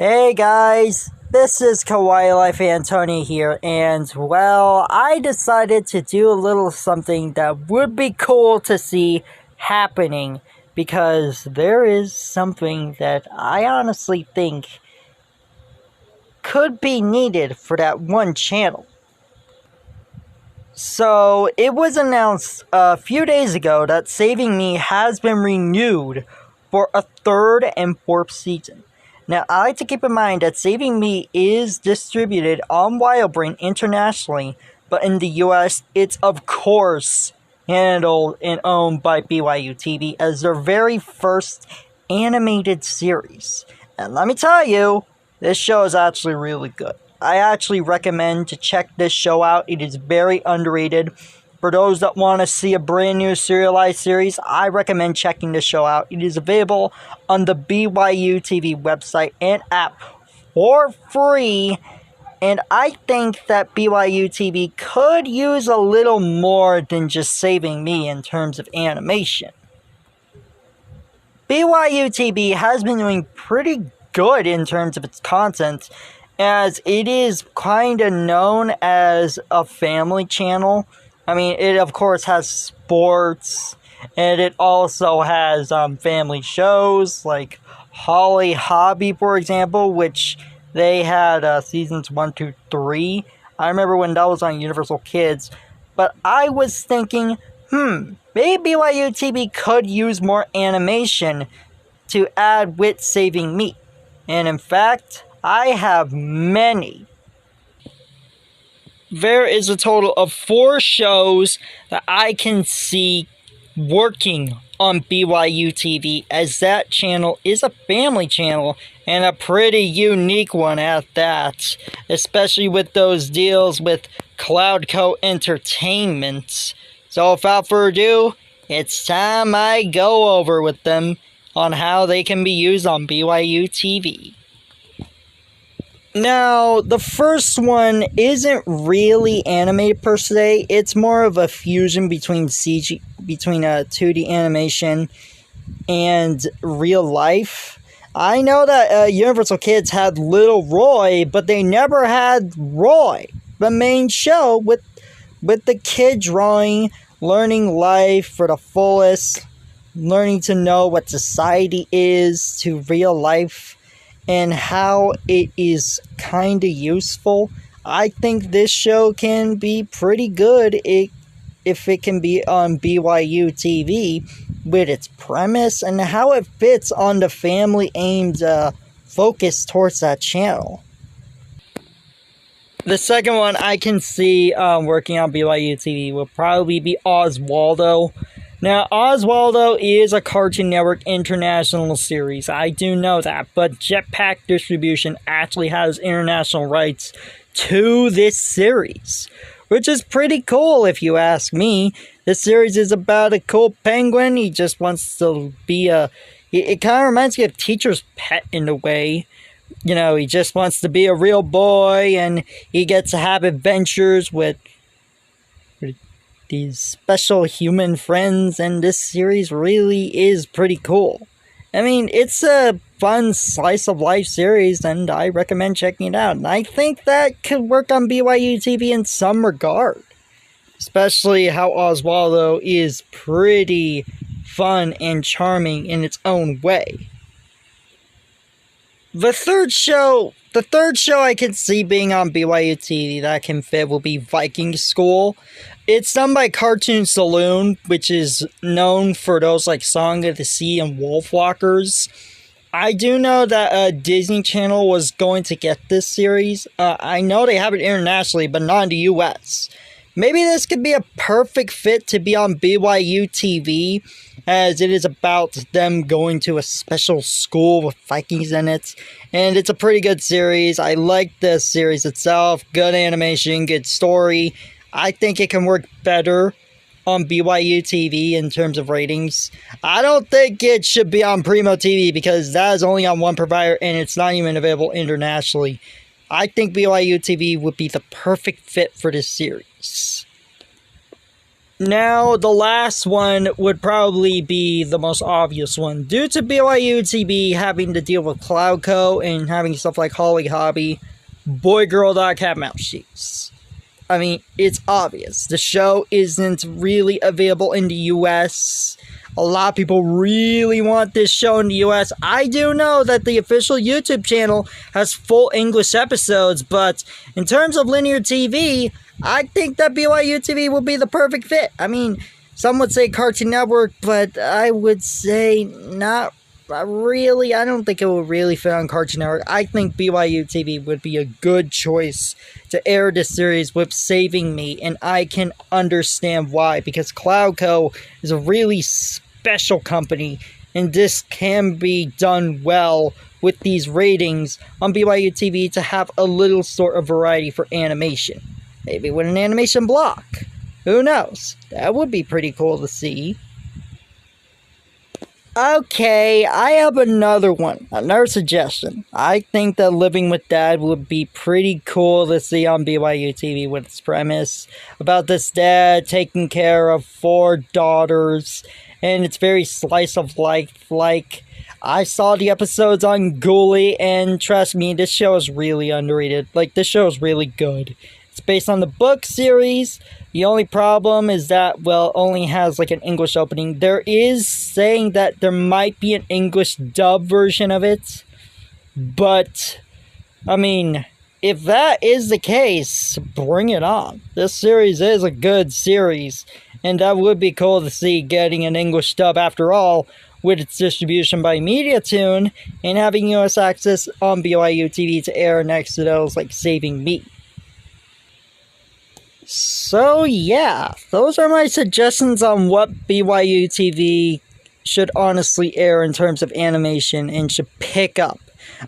Hey guys, this is Kawaii Life Anthony here, and well, I decided to do a little something that would be cool to see happening, because there is something that I honestly think could be needed for that one channel. So, it was announced a few days ago that Saving Me has been renewed for a third and fourth season. Now, I like to keep in mind that Saving Me is distributed on Wildbrain internationally, but in the US, it's of course handled and owned by BYU TV as their very first animated series. And let me tell you, this show is actually really good. I actually recommend to check this show out. It is very underrated. For those that want to see a brand new serialized series, I recommend checking this show out. It is available on the BYU TV website and app for free. And I think that BYU TV could use a little more than just Saving Me in terms of animation. BYU TV has been doing pretty good in terms of its content, as it is kind of known as a family channel. I mean, it of course has sports, and it also has family shows like Holly Hobby, for example, which they had seasons 1, 2, 3. I remember when that was on Universal Kids, but I was thinking, maybe BYU TV could use more animation to add with Saving Me. And in fact, I have many. There is a total of 4 shows that I can see working on BYU TV, as that channel is a family channel and a pretty unique one at that, especially with those deals with Cloudco Entertainment. So without further ado, it's time I go over with them on how they can be used on BYU TV. Now, the first one isn't really animated per se. It's more of a fusion between 2D animation and real life. I know that Universal Kids had Little Roy, but they never had Roy, the main show with the kid drawing, learning life for the fullest, learning to know what society is to real life, and how it is kind of useful. I think this show can be pretty good if it can be on BYU TV with its premise and how it fits on the family-aimed focus towards that channel. The second one I can see working on BYU TV will probably be Oswaldo. Now, Oswaldo is a Cartoon Network International series. I do know that, but Jetpack Distribution actually has international rights to this series, which is pretty cool if you ask me. This series is about a cool penguin. He just wants to be it kind of reminds me of Teacher's Pet in a way. You know, he just wants to be a real boy, and he gets to have adventures with these special human friends, and this series really is pretty cool. I mean, it's a fun slice of life series, and I recommend checking it out. And I think that could work on BYU TV in some regard, especially how Oswaldo is pretty fun and charming in its own way. The third show I can see being on BYU TV that can fit will be Vikingskool. It's done by Cartoon Saloon, which is known for those like Song of the Sea and Wolfwalkers. I do know that Disney Channel was going to get this series. I know they have it internationally, but not in the US. Maybe this could be a perfect fit to be on BYU TV, as it is about them going to a special school with Vikings in it. And it's a pretty good series. I like the series itself. Good animation, good story. I think it can work better on BYU TV in terms of ratings. I don't think it should be on Primo TV, because that is only on one provider and it's not even available internationally. I think BYU TV would be the perfect fit for this series. Now, the last one would probably be the most obvious one. Due to BYU TV having to deal with Cloudco and having stuff like Holly Hobby, Boy-Girl.cat mouse cheese. I mean, it's obvious. The show isn't really available in the US. A lot of people really want this show in the US. I do know that the official YouTube channel has full English episodes, but in terms of linear TV, I think that BYU TV will be the perfect fit. I mean, some would say Cartoon Network, but I would say not really. I don't think it will really fit on Cartoon Network. I think BYU TV would be a good choice to air this series with Saving Me, and I can understand why, because Cloudco is a really special company, and this can be done well with these ratings on BYU TV to have a little sort of variety for animation. Maybe with an animation block. Who knows? That would be pretty cool to see. Okay, I have another one. Another suggestion. I think that Living with Dad would be pretty cool to see on BYU TV with its premise about this dad taking care of 4 daughters, and it's very slice of life. Like, I saw the episodes on Ghoulie, and trust me, this show is really underrated. Like, this show is really good. It's based on the book series. The only problem is that, well, only has like an English opening. There is saying that there might be an English dub version of it. But, I mean, if that is the case, bring it on. This series is a good series. And that would be cool to see getting an English dub after all, with its distribution by MediaToon and having US access on BYU TV to air next to those like Saving Me. So yeah, those are my suggestions on what BYU TV should honestly air in terms of animation and should pick up.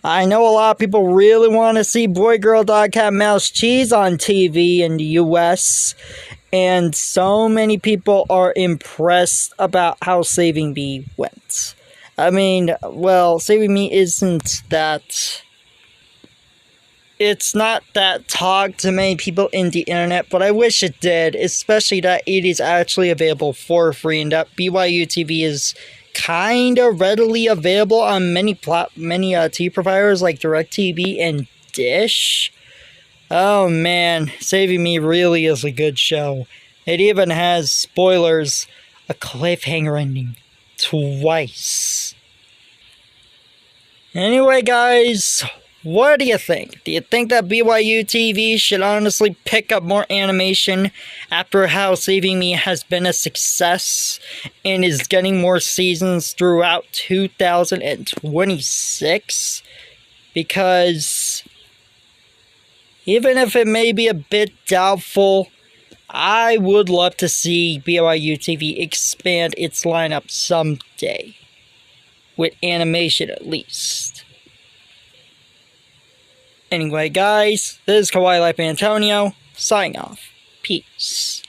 I know a lot of people really want to see Boy-Girl.cat mouse cheese on TV in the US, and so many people are impressed about how Saving Me went. I mean, well, Saving Me isn't that... It's not that talked to many people in the internet, but I wish it did, especially that it is actually available for free, and that BYU TV is kind of readily available on many TV providers like DirecTV and Dish. Oh man, Saving Me really is a good show. It even has, spoilers, a cliffhanger ending twice. Anyway, guys, what do you think? Do you think that BYU TV should honestly pick up more animation after how Saving Me has been a success and is getting more seasons throughout 2026? Because even if it may be a bit doubtful, I would love to see BYU TV expand its lineup someday. With animation at least. Anyway, guys, this is Kawaii Life Antonio, signing off. Peace.